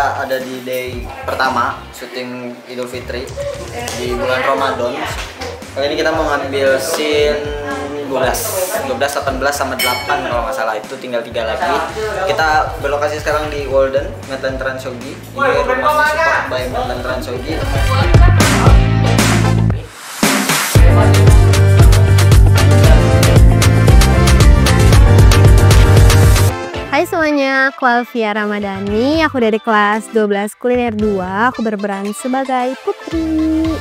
kita ada di day pertama syuting Idul Fitri di bulan Ramadan. Kali ini kita mau ngambil scene 12, 18 sama 8 kalau nggak salah, itu tinggal 3 lagi. Kita berlokasi sekarang di Walden, Medland Transyogi. Ini rumah support by Medland Transyogi. Hai semuanya, aku Alvia Ramadhani, aku dari kelas 12 kuliner 2, aku berperan sebagai Putri.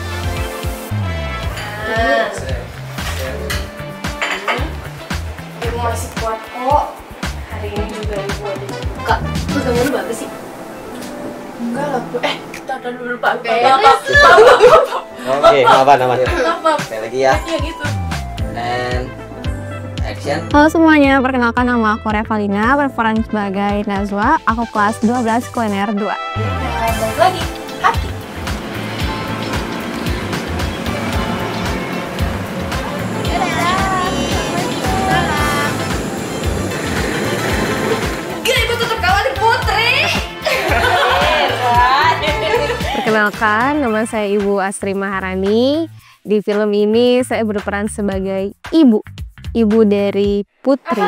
Ibu masih kuat kok, hari ini juga ibu ada buka. Terus kamu lu bagus sih? Enggak lah, kita ada dulu pakai. Oke, aman. Apa? Kayak lagi ya. Ya gitu. And action. Halo semuanya, perkenalkan nama aku Revalina, berperan sebagai Nazwa, aku kelas 12 kuliner 2. Balik lagi, hati. Gila, ibu tetap khawatir Putri. Perkenalkan, nama saya Ibu Astri Maharani. Di film ini saya berperan sebagai ibu dari Putri.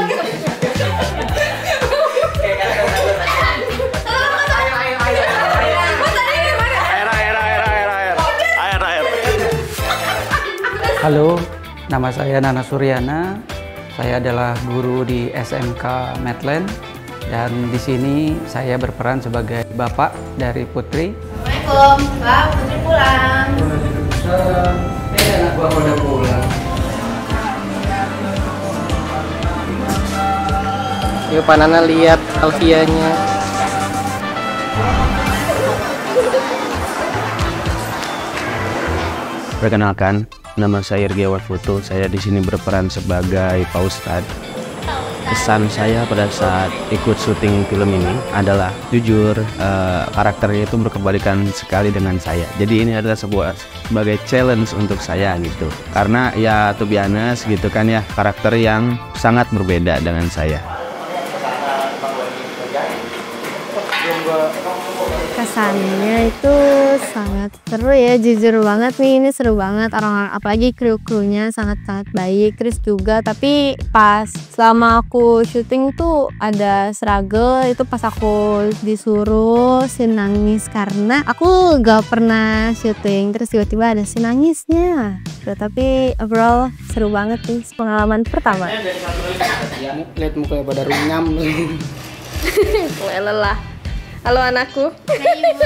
Halo, nama saya Nana Suryana. Saya adalah guru di SMK Medland dan di sini saya berperan sebagai bapak dari Putri. Assalamualaikum, Pak. Putri pulang. Anak gua udah pulang. Yuk Pak Nana lihat Alfianya. Perkenalkan, nama saya Irgiawat Foto. Saya di sini berperan sebagai Pak Ustadz. Kesan saya pada saat ikut syuting film ini adalah jujur karakternya itu berkebalikan sekali dengan saya. Jadi ini adalah sebagai challenge untuk saya gitu. Karena ya to be honest gitu kan ya, karakter yang sangat berbeda dengan saya. Kesannya itu sangat seru ya, jujur banget nih, ini seru banget, orang-orang apalagi kru-krunya sangat-sangat baik. Terus juga tapi pas selama aku syuting tuh ada struggle, itu pas aku disuruh scene nangis karena aku gak pernah syuting, terus tiba-tiba ada scene nangisnya. Tapi overall seru banget nih, pengalaman pertama. Lihat mukanya pada runyam. Lelah. Halo anakku. Hai Ibu.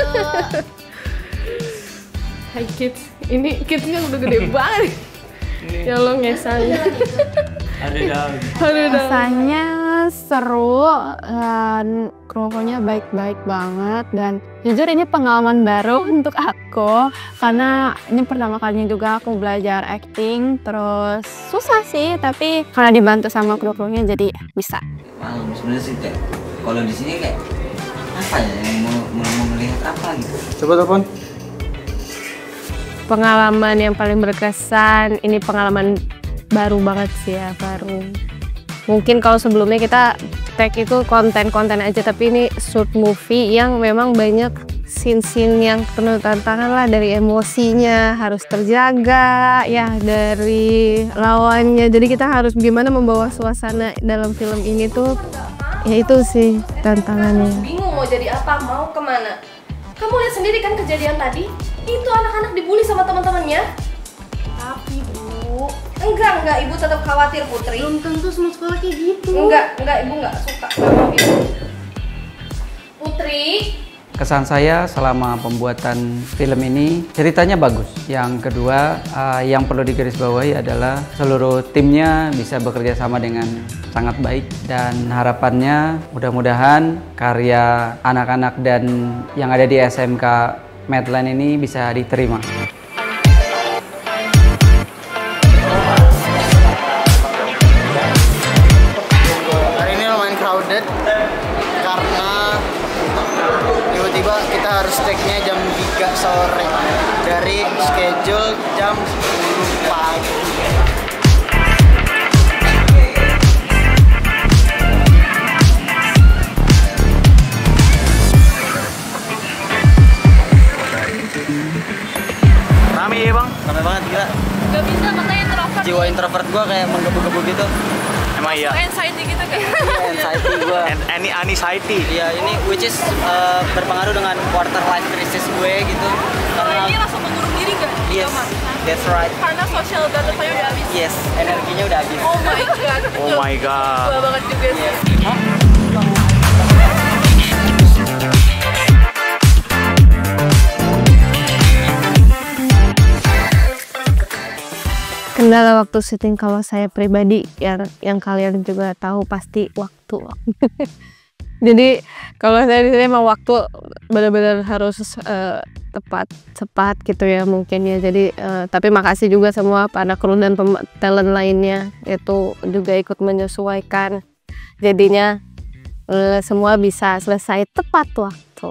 Hai kids. Ini kidsnya udah gede banget. Ya Allah ngesanya. Rasanya seru dan kru-krunya baik-baik banget, dan jujur ini pengalaman baru untuk aku karena ini pertama kalinya juga aku belajar acting. Terus susah sih, tapi karena dibantu sama kru-krunya jadi bisa. Sebenarnya sih kalau di sini kayak apa ya, yang mau melihat apa gitu. Coba telepon. Pengalaman yang paling berkesan, ini pengalaman baru banget sih ya, baru. Mungkin kalau sebelumnya kita tag itu konten-konten aja, tapi ini short movie yang memang banyak scene-scene yang penuh tantangan lah, dari emosinya harus terjaga ya, dari lawannya. Jadi kita harus gimana membawa suasana dalam film ini tuh, ya itu sih tantangannya. Bingung mau jadi apa, mau kemana? Kamu lihat sendiri kan kejadian tadi, itu anak-anak dibully sama teman-temannya. Tapi Bu, enggak, Ibu tetap khawatir Putri. Belum tentu semua sekolah kayak gitu. Enggak, Ibu enggak suka, enggak mau gitu. Putri, Kesan saya selama pembuatan film ini, ceritanya bagus. Yang kedua, yang perlu digarisbawahi adalah seluruh timnya bisa bekerja sama dengan sangat baik, dan harapannya mudah-mudahan karya anak-anak dan yang ada di SMK Medland ini bisa diterima. Hari ini lumayan crowded karena tiba-tiba kita harus take-nya jam 3 sore dari schedule jam 10 pagi. introvert gue kayak menggebu-gebu gitu. Emang iya. Anxiety gitu kan? Anxiety gue. Any anxiety. Iya, ini which is berpengaruh dengan quarter life crisis gue gitu. Kalau Karena ini langsung mengurung diri nggak? yes, that's right. Karena social butterfly udah habis. Yes, energinya udah habis. Oh my god. Oh my god. Gua banget juga sih. Kendala waktu syuting kalau saya pribadi yang kalian juga tahu pasti waktu. Jadi kalau saya di sini emang waktu benar-benar harus tepat, cepat gitu ya mungkin ya. Jadi tapi makasih juga semua pada kru dan talent lainnya itu juga ikut menyesuaikan. Jadinya semua bisa selesai tepat waktu.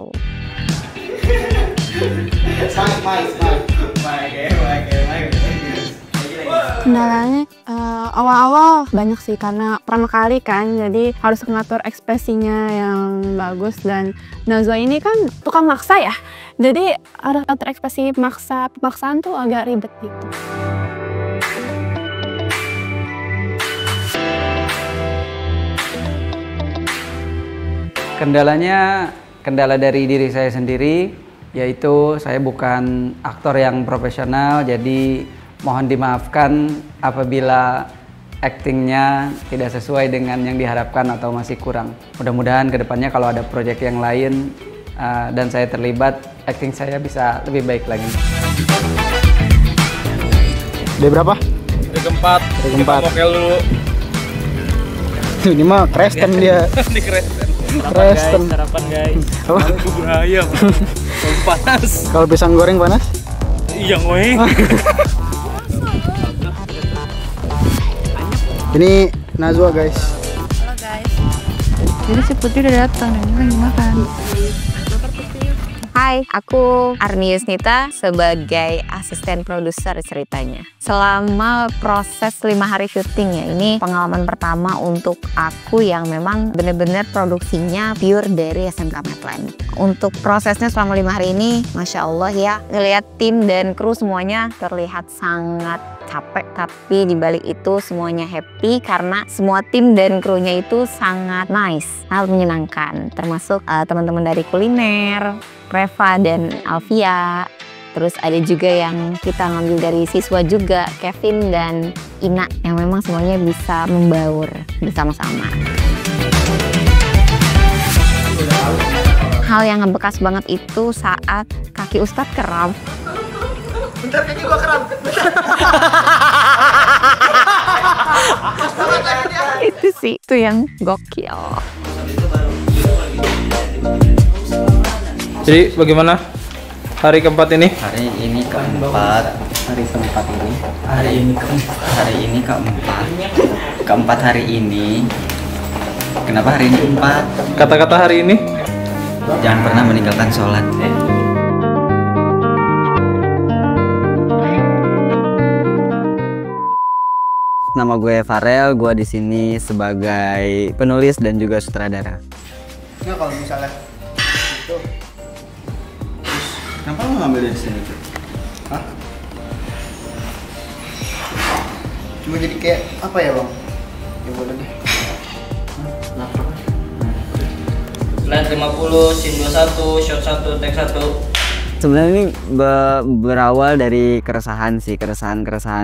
Kendalanya awal-awal banyak sih karena pertama kali kan, jadi harus ngatur ekspresinya yang bagus. Dan Nazwa ini kan tukang maksa ya, jadi harus atur ekspresi pemaksaan tuh agak ribet gitu. Kendala dari diri saya sendiri, yaitu saya bukan aktor yang profesional, jadi mohon dimaafkan apabila aktingnya tidak sesuai dengan yang diharapkan atau masih kurang. Mudah-mudahan kedepannya kalau ada proyek yang lain dan saya terlibat, akting saya bisa lebih baik lagi. Dari berapa? Dari keempat. Dari keempat. Kita mokel dulu. Ini mah Kristen dia. Ini Kristen. Kristen. Sarapan guys. Apa? Bubur ayam. Panas. Kalau pisang goreng panas? Iya ngoeng. Ini Nazwa guys. Halo guys. Jadi si Putri udah datang dan ini lagi makan. Hai, aku Arni Yusnita sebagai asisten produser ceritanya. Selama proses 5 hari syuting ya, ini pengalaman pertama untuk aku yang memang benar-benar produksinya pure dari SMK Medland. Untuk prosesnya selama 5 hari ini, Masya Allah ya, ngelihat tim dan kru semuanya terlihat sangat capek, tapi dibalik itu semuanya happy karena semua tim dan krunya itu sangat nice, sangat menyenangkan, termasuk teman-teman dari kuliner, Reva dan Alvia. Terus ada juga yang kita ngambil dari siswa juga, Kevin dan Ina, yang memang semuanya bisa membaur bersama-sama. Hal yang ngebekas banget itu saat kaki Ustadz kram. Bentar, kaki gua kram. Itu sih, itu yang gokil. Jadi bagaimana hari keempat ini? Hari ini keempat. Keempat hari ini. Kenapa hari ini keempat? Kata-kata hari ini? Jangan pernah meninggalkan sholat. Nama gue Farel, gue di sini sebagai penulis dan juga sutradara. Nah, kalau misalnya itu, Kenapa lo ngambil dari sini tuh? hah? Cuma jadi kayak apa ya bang? Ya boleh deh. Slide 50, scene 21, shot 1, take 1. Sebenarnya ini berawal dari keresahan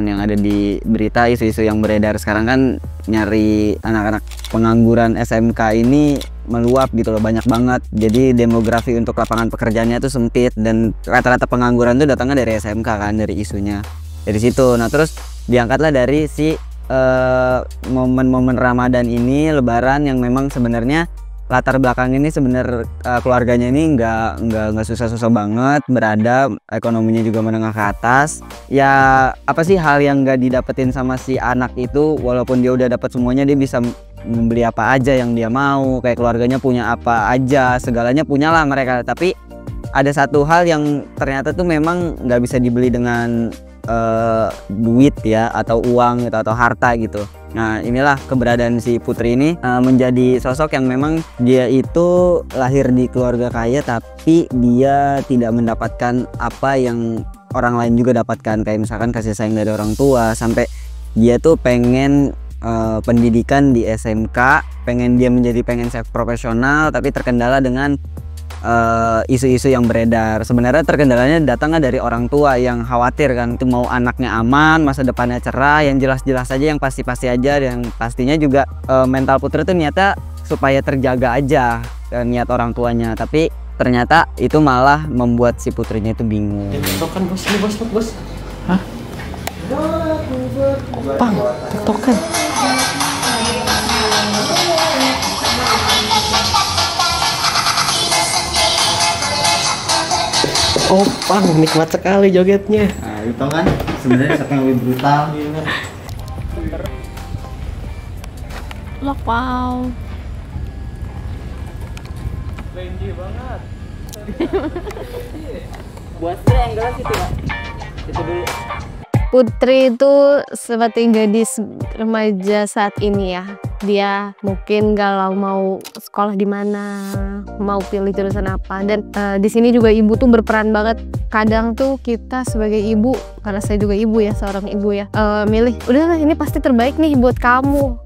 yang ada di berita, isu-isu yang beredar sekarang kan, nyari anak-anak pengangguran SMK ini meluap gitu loh, banyak banget. Jadi demografi untuk lapangan pekerjaannya itu sempit dan rata-rata pengangguran itu datangnya dari SMK kan, dari isunya dari situ. Nah terus diangkatlah dari si momen-momen Ramadan ini, Lebaran, yang memang sebenarnya latar belakang ini sebenarnya keluarganya ini nggak susah-susah banget, beradab, ekonominya juga menengah ke atas. Ya apa sih hal yang nggak didapetin sama si anak itu, walaupun dia udah dapat semuanya, dia bisa membeli apa aja yang dia mau, kayak keluarganya punya apa aja, segalanya punyalah mereka. Tapi ada satu hal yang ternyata tuh memang nggak bisa dibeli dengan duit ya, atau uang gitu, atau harta gitu. Nah inilah keberadaan si Putri ini menjadi sosok yang memang dia itu lahir di keluarga kaya, tapi dia tidak mendapatkan apa yang orang lain juga dapatkan, kayak misalkan kasih sayang dari orang tua, sampai dia tuh pengen pendidikan di SMK, pengen chef profesional, tapi terkendala dengan isu-isu yang beredar. Sebenarnya terkendalanya datangnya dari orang tua yang khawatir kan, itu mau anaknya aman, masa depannya cerah, yang jelas-jelas aja, yang pasti-pasti aja, dan pastinya juga mental Putri itu niatnya supaya terjaga aja niat orang tuanya, tapi ternyata itu malah membuat si Putrinya itu bingung. Tiktokan bos, ini bos. Hah? Pang, tiktokan. Oh, Pang, nikmat sekali jogetnya. Nah, itu kan sebenarnya siapa yang lebih brutal. Wow. Benji banget. Buat triangle situ ya. Itu dulu. Putri itu seperti gadis remaja saat ini ya. Dia mungkin galau mau sekolah di mana, mau pilih jurusan apa. Dan di sini juga ibu tuh berperan banget. Kadang tuh kita sebagai ibu, karena saya juga ibu ya, seorang ibu ya, milih udah ini pasti terbaik nih buat kamu.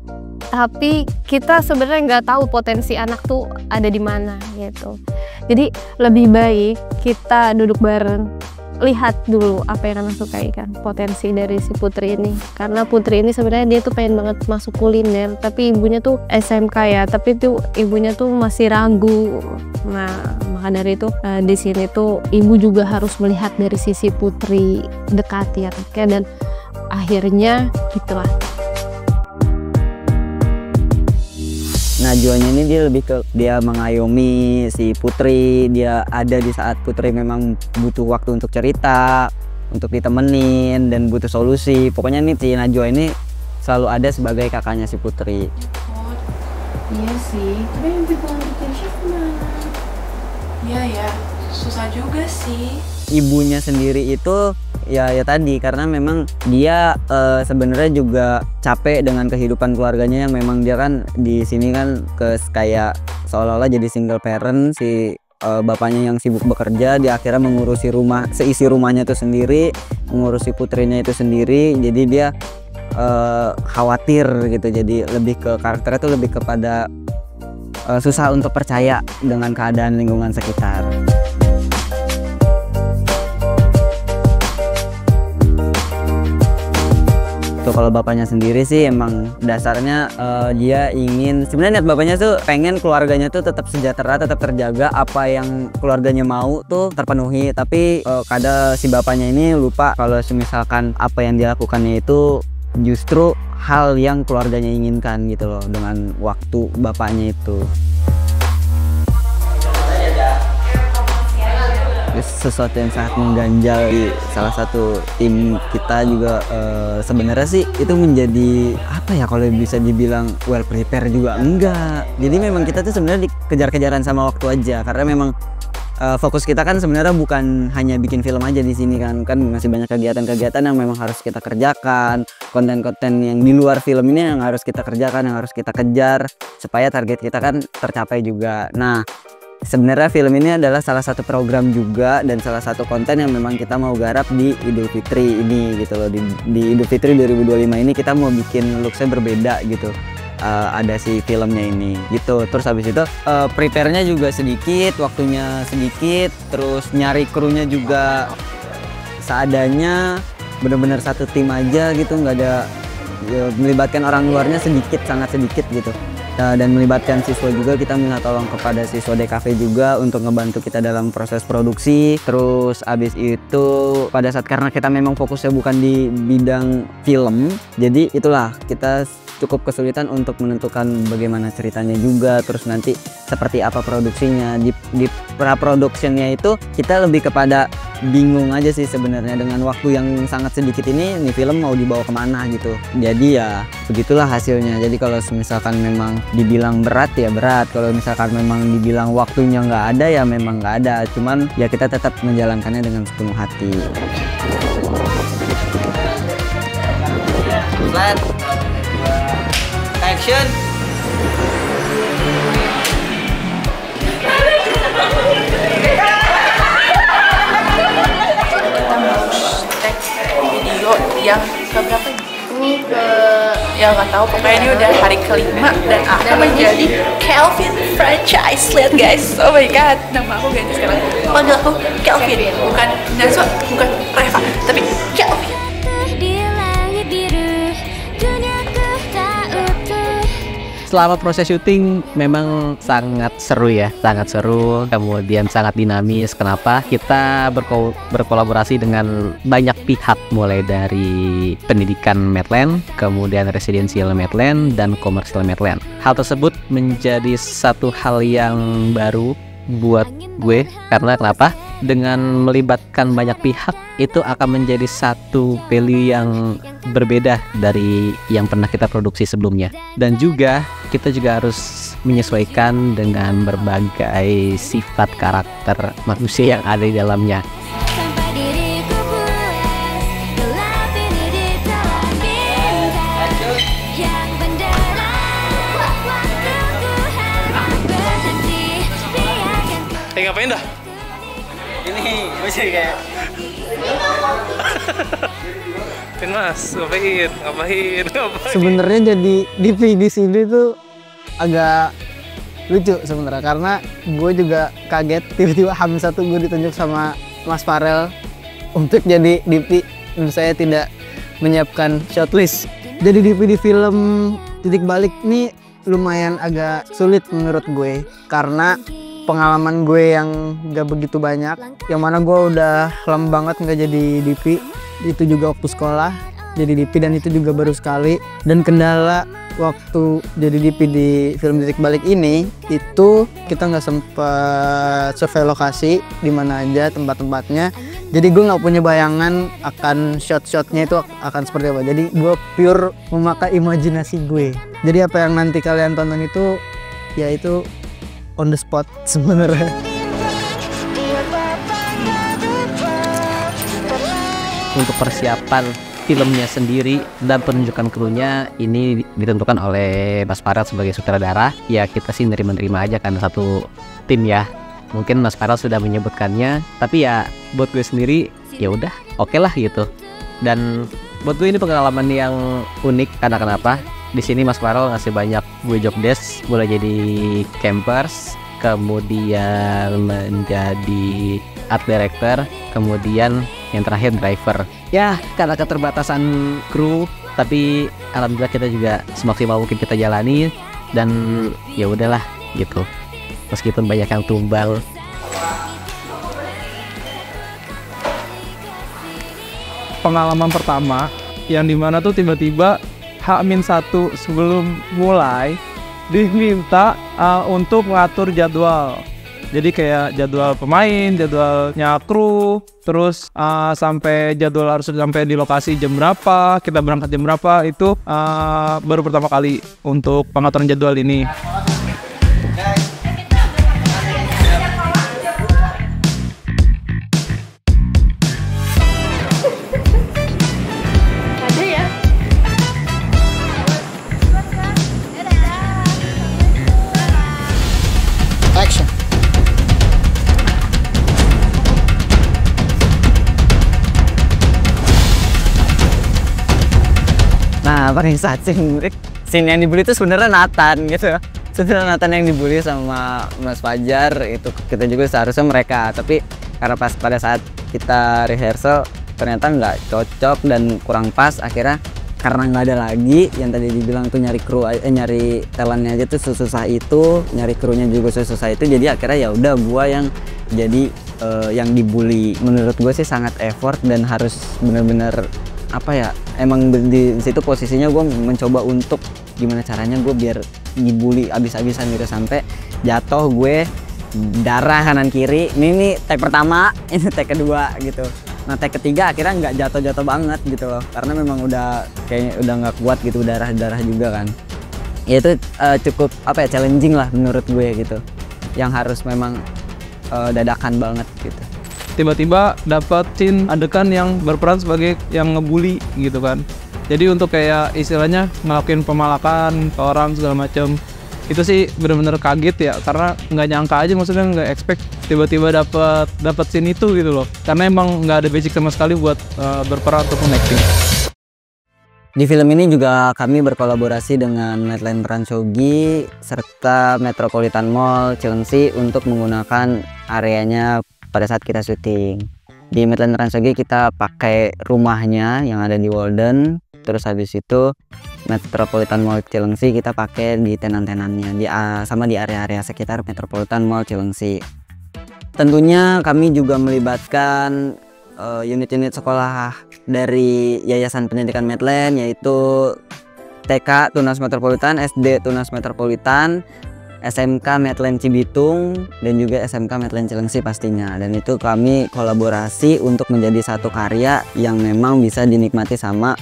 Tapi kita sebenarnya nggak tahu potensi anak tuh ada di mana gitu. Jadi lebih baik kita duduk bareng, lihat dulu apa yang anak sukai kan, potensi dari si Putri ini. Karena Putri ini sebenarnya dia tuh pengen banget masuk kuliner, tapi ibunya tuh SMK ya, tapi tuh ibunya tuh masih ragu. Nah, maka dari itu di sini tuh ibu juga harus melihat dari sisi Putri, dekati anaknya, dan akhirnya gitulah. Najwanya ini dia lebih ke dia mengayomi si Putri, dia ada di saat Putri memang butuh waktu untuk cerita, untuk ditemenin dan butuh solusi. Pokoknya nih si Najwa ini selalu ada sebagai kakaknya si Putri. Oh, iya sih, tapi yang bilang bikin chef gimana? Iya ya, susah juga sih. Ibunya sendiri itu ya tadi, karena memang dia sebenarnya juga capek dengan kehidupan keluarganya yang memang dia kan di sini kan kayak seolah-olah jadi single parent. Si bapaknya yang sibuk bekerja, dia akhirnya mengurusi rumah, seisi rumahnya itu sendiri, mengurusi putrinya itu sendiri, jadi dia khawatir gitu. Jadi lebih ke karakternya tuh lebih kepada susah untuk percaya dengan keadaan lingkungan sekitar. Tuh kalau bapaknya sendiri sih emang dasarnya dia ingin, sebenarnya niat bapaknya tuh pengen keluarganya tuh tetap sejahtera, tetap terjaga, apa yang keluarganya mau tuh terpenuhi. Tapi kadang si bapaknya ini lupa kalau misalkan apa yang dia lakukannya itu justru hal yang keluarganya inginkan gitu loh, dengan waktu bapaknya itu. Sesuatu yang sangat mengganjal di salah satu tim kita juga, sebenarnya sih itu menjadi apa ya, kalau bisa dibilang well prepare juga enggak. Jadi memang kita tuh sebenarnya dikejar-kejaran sama waktu aja, karena memang fokus kita kan sebenarnya bukan hanya bikin film aja di sini kan masih banyak kegiatan-kegiatan yang memang harus kita kerjakan, konten-konten yang di luar film ini yang harus kita kerjakan, yang harus kita kejar supaya target kita kan tercapai juga. Nah, sebenarnya film ini adalah salah satu program juga dan salah satu konten yang memang kita mau garap di Idul Fitri ini gitu loh. Di Idul Fitri 2025 ini kita mau bikin looksnya berbeda gitu. Ada si filmnya ini gitu. Terus habis itu prepare-nya juga sedikit, waktunya sedikit, terus nyari krunya juga seadanya, bener-bener satu tim aja gitu, nggak ada melibatkan orang luarnya sedikit, sangat sedikit gitu. Dan melibatkan siswa juga, kita minta tolong kepada siswa DKV juga untuk ngebantu kita dalam proses produksi. Terus abis itu pada saat karena kita memang fokusnya bukan di bidang film, jadi itulah kita cukup kesulitan untuk menentukan bagaimana ceritanya juga, terus nanti seperti apa produksinya. Di pra-productionnya itu kita lebih kepada bingung aja sih sebenarnya, dengan waktu yang sangat sedikit ini film mau dibawa kemana gitu. Jadi ya begitulah hasilnya. Jadi kalau misalkan memang dibilang berat ya berat, kalau misalkan memang dibilang waktunya nggak ada ya memang nggak ada, cuman ya kita tetap menjalankannya dengan sepenuh hati. Plan, action. Kita mau tag video yang keberapa ini? Ya nggak tahu, pokoknya ini udah hari kelima dan aku menjadi Kelvin franchise. Lihat guys, oh my god, nama aku ganti sekarang. Panggil aku Kelvin, bukan Nazwa, bukan Reva, tapi Kelvin. Selama proses syuting memang sangat seru ya, sangat seru, kemudian sangat dinamis. Kenapa? Kita berkolaborasi dengan banyak pihak, mulai dari pendidikan Medland, kemudian residensial Medland, dan komersial Medland. Hal tersebut menjadi satu hal yang baru buat gue, karena kenapa? Dengan melibatkan banyak pihak itu akan menjadi satu value yang berbeda dari yang pernah kita produksi sebelumnya. Dan juga kita juga harus menyesuaikan dengan berbagai sifat karakter manusia yang ada di dalamnya. Ngapain dah? Ini masih kayak Mas, ngapain? sebenarnya jadi DP di sini tuh agak lucu sebenarnya, karena gue juga kaget tiba-tiba H1 gue ditunjuk sama Mas Farel untuk jadi DP dan saya tidak menyiapkan shortlist. Jadi DP di film Titik Balik ini lumayan agak sulit menurut gue, karena pengalaman gue yang gak begitu banyak, yang mana gue udah lama banget nggak jadi DP, itu juga waktu sekolah jadi DP dan itu juga baru sekali. Dan kendala waktu jadi DP di film Titik Balik ini, itu kita nggak sempat survei lokasi di mana aja tempat-tempatnya, jadi gue nggak punya bayangan akan shot-shotnya itu akan seperti apa. Jadi gue pure memakai imajinasi gue, jadi apa yang nanti kalian tonton itu ya itu on the spot sebenarnya. Untuk persiapan filmnya sendiri dan penunjukan krunya ini ditentukan oleh Mas Farel sebagai sutradara. Ya kita sih nerima-nerima aja karena satu tim ya. Mungkin Mas Farel sudah menyebutkannya, tapi ya buat gue sendiri ya udah oke lah gitu. Dan buat gue ini pengalaman yang unik karena kenapa? Di sini Mas Farel ngasih banyak gue job desk, mulai jadi campers, kemudian menjadi art director, kemudian yang terakhir driver. Ya karena keterbatasan kru, tapi alhamdulillah kita juga semaksimal mungkin kita jalani, dan ya udahlah gitu. Meskipun banyak yang tumbal. Pengalaman pertama yang dimana tuh tiba-tiba H-1 sebelum mulai diminta untuk mengatur jadwal. Jadi kayak jadwal pemain, jadwalnya kru, terus sampai jadwal harus sampai di lokasi jam berapa, kita berangkat jam berapa, itu baru pertama kali untuk pengaturan jadwal ini. Nah, paling saat scene yang dibully itu sebenarnya Nathan gitu. Sebenarnya Nathan yang dibully sama Mas Fajar, itu kita juga seharusnya mereka. Tapi karena pas pada saat kita rehearsal ternyata nggak cocok dan kurang pas, akhirnya karena nggak ada lagi yang tadi dibilang tuh nyari kru, nyari talentnya aja tuh susah itu, nyari krunya juga susah itu. Jadi akhirnya ya udah gua yang jadi yang dibully. Menurut gue sih sangat effort dan harus bener-bener apa ya, emang di situ posisinya gue mencoba untuk gimana caranya gue biar dibully abis-abisan gitu, sampai jatuh gue darah kanan kiri. Ini take pertama, ini take kedua gitu. Nah take ketiga akhirnya nggak jatuh-jatuh banget gitu loh, karena memang udah kayaknya udah nggak kuat gitu, darah-darah juga kan. Ya itu cukup apa ya, challenging lah menurut gue gitu, yang harus memang dadakan banget gitu. Tiba-tiba dapet scene adegan yang berperan sebagai yang ngebully gitu kan. Jadi untuk kayak istilahnya ngelakuin pemalakan ke orang segala macam, itu sih bener-bener kaget ya, karena nggak nyangka aja, maksudnya nggak expect tiba-tiba dapet scene itu gitu loh, karena emang nggak ada basic sama sekali buat berperan ataupun acting. Di film ini juga kami berkolaborasi dengan Medland Transyogi serta Metropolitan Mall Cilengsi untuk menggunakan areanya pada saat kita syuting. Di Medland Transyogi kita pakai rumahnya yang ada di Walden, terus habis itu Metropolitan Mall Cilengsi kita pakai di tenan-tenannya, sama di area-area sekitar Metropolitan Mall Cilengsi. Tentunya kami juga melibatkan unit-unit sekolah dari Yayasan Pendidikan Medland, yaitu TK Tunas Metropolitan, SD Tunas Metropolitan, SMK Medland Cibitung, dan juga SMK Medland Cilengsi pastinya. Dan itu kami kolaborasi untuk menjadi satu karya yang memang bisa dinikmati sama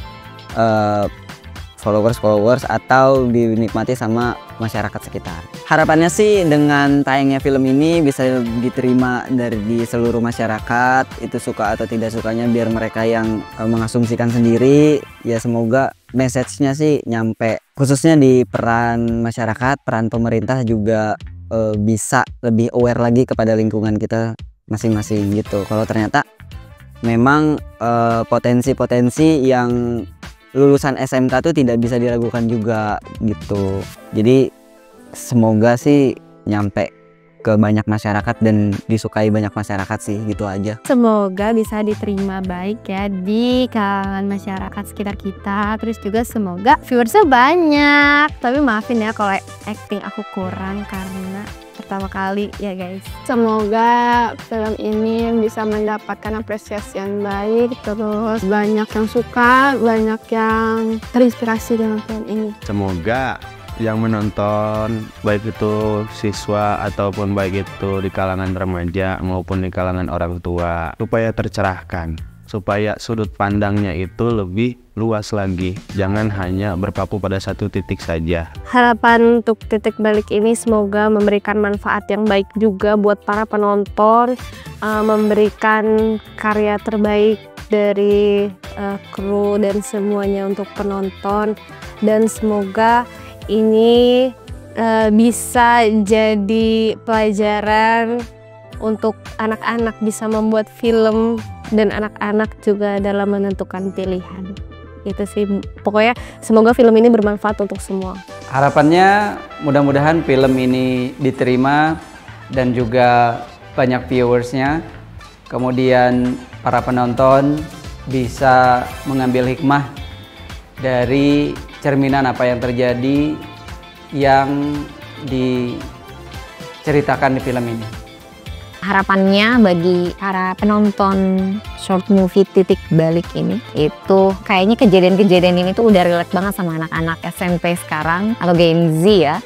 followers atau dinikmati sama masyarakat sekitar. Harapannya sih dengan tayangnya film ini bisa diterima di seluruh masyarakat, itu suka atau tidak sukanya biar mereka yang mengasumsikan sendiri. Ya semoga message-nya sih nyampe, khususnya di peran masyarakat, peran pemerintah juga bisa lebih aware lagi kepada lingkungan kita masing-masing gitu. Kalau ternyata memang potensi-potensi yang lulusan SMK tuh tidak bisa diragukan juga gitu. Jadi semoga sih nyampe ke banyak masyarakat dan disukai banyak masyarakat sih, gitu aja. Semoga bisa diterima baik ya di kalangan masyarakat sekitar kita. Terus juga semoga viewersnya banyak. Tapi maafin ya kalau acting aku kurang karena pertama kali ya guys. Semoga film ini bisa mendapatkan apresiasi yang baik, terus banyak yang suka, banyak yang terinspirasi dengan film ini. Semoga yang menonton, baik itu siswa ataupun baik itu di kalangan remaja maupun di kalangan orang tua, supaya tercerahkan, supaya sudut pandangnya itu lebih luas lagi, jangan hanya berpaku pada satu titik saja. Harapan untuk titik balik ini semoga memberikan manfaat yang baik juga buat para penonton, memberikan karya terbaik dari kru dan semuanya untuk penonton, dan semoga ini bisa jadi pelajaran untuk anak-anak bisa membuat film dan anak-anak juga dalam menentukan pilihan. Itu sih pokoknya, semoga film ini bermanfaat untuk semua. Harapannya mudah-mudahan film ini diterima dan juga banyak viewersnya, kemudian para penonton bisa mengambil hikmah dari cerminan apa yang terjadi yang diceritakan di film ini. Harapannya bagi para penonton short movie Titik Balik ini, itu kayaknya kejadian-kejadian ini tuh udah relate banget sama anak-anak SMP sekarang atau Gen Z ya,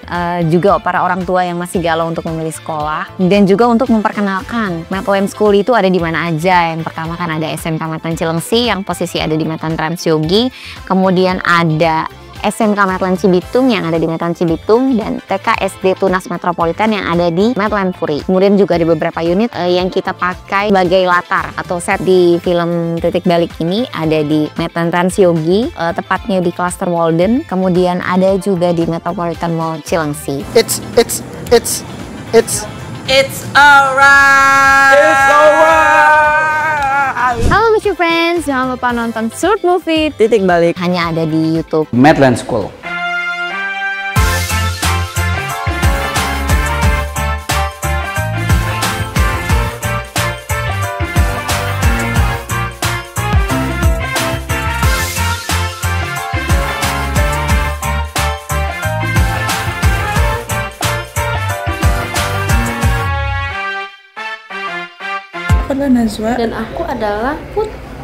juga para orang tua yang masih galau untuk memilih sekolah, dan juga untuk memperkenalkan Medland School itu ada di mana aja. Yang pertama kan ada SMK Medland Cilengsi yang posisi ada di Medland Transyogi, kemudian ada SMK Medland Cibitung yang ada di Medland Cibitung, dan TK SD Tunas Metropolitan yang ada di Medland Puri. Kemudian juga ada beberapa unit yang kita pakai sebagai latar atau set di film Titik Balik ini ada di Medland Transyogi, tepatnya di Cluster Walden. Kemudian ada juga di Metropolitan Mall Cilengsi. It's alright. Halo Mission Friends, jangan lupa nonton short movie Titik Balik hanya ada di YouTube Medland School. Aku adalah Najwa dan aku adalah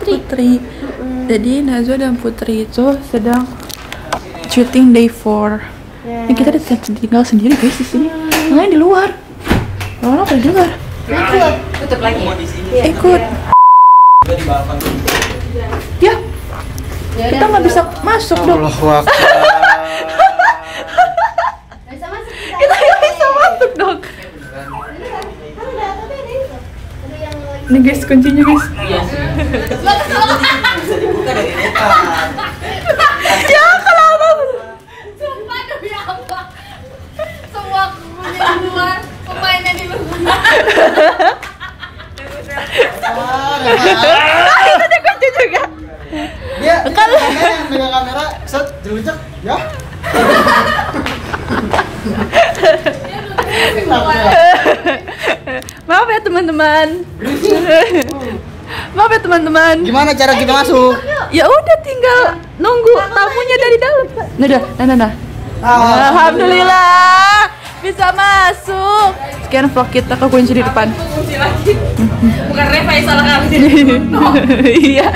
Putri. Jadi Najwa dan Putri itu sedang syuting day 4. Yang kita tinggal sendiri guys di sini. Yang di luar. Orang pada di luar. Ikut. Tutup lagi. Ikut. Ya. Kita nggak bisa masuk dong. Kita nggak bisa masuk dong. Ini guys, kuncinya guys. Ya kenapa? Sumpah demi apa? Semua krunya di luar, pemainnya di luar. Kita kunci juga. Dia kalau megang kamera, set jeluncak, ya. Maaf ya teman-teman. Maaf ya teman-teman. Gimana cara kita masuk? Ya udah tinggal nunggu tamunya dari dalam. Nah. Alhamdulillah bisa masuk. Sekian vlog kita, ke kunci di depan. Bukan Reva yang salah kali. Iya.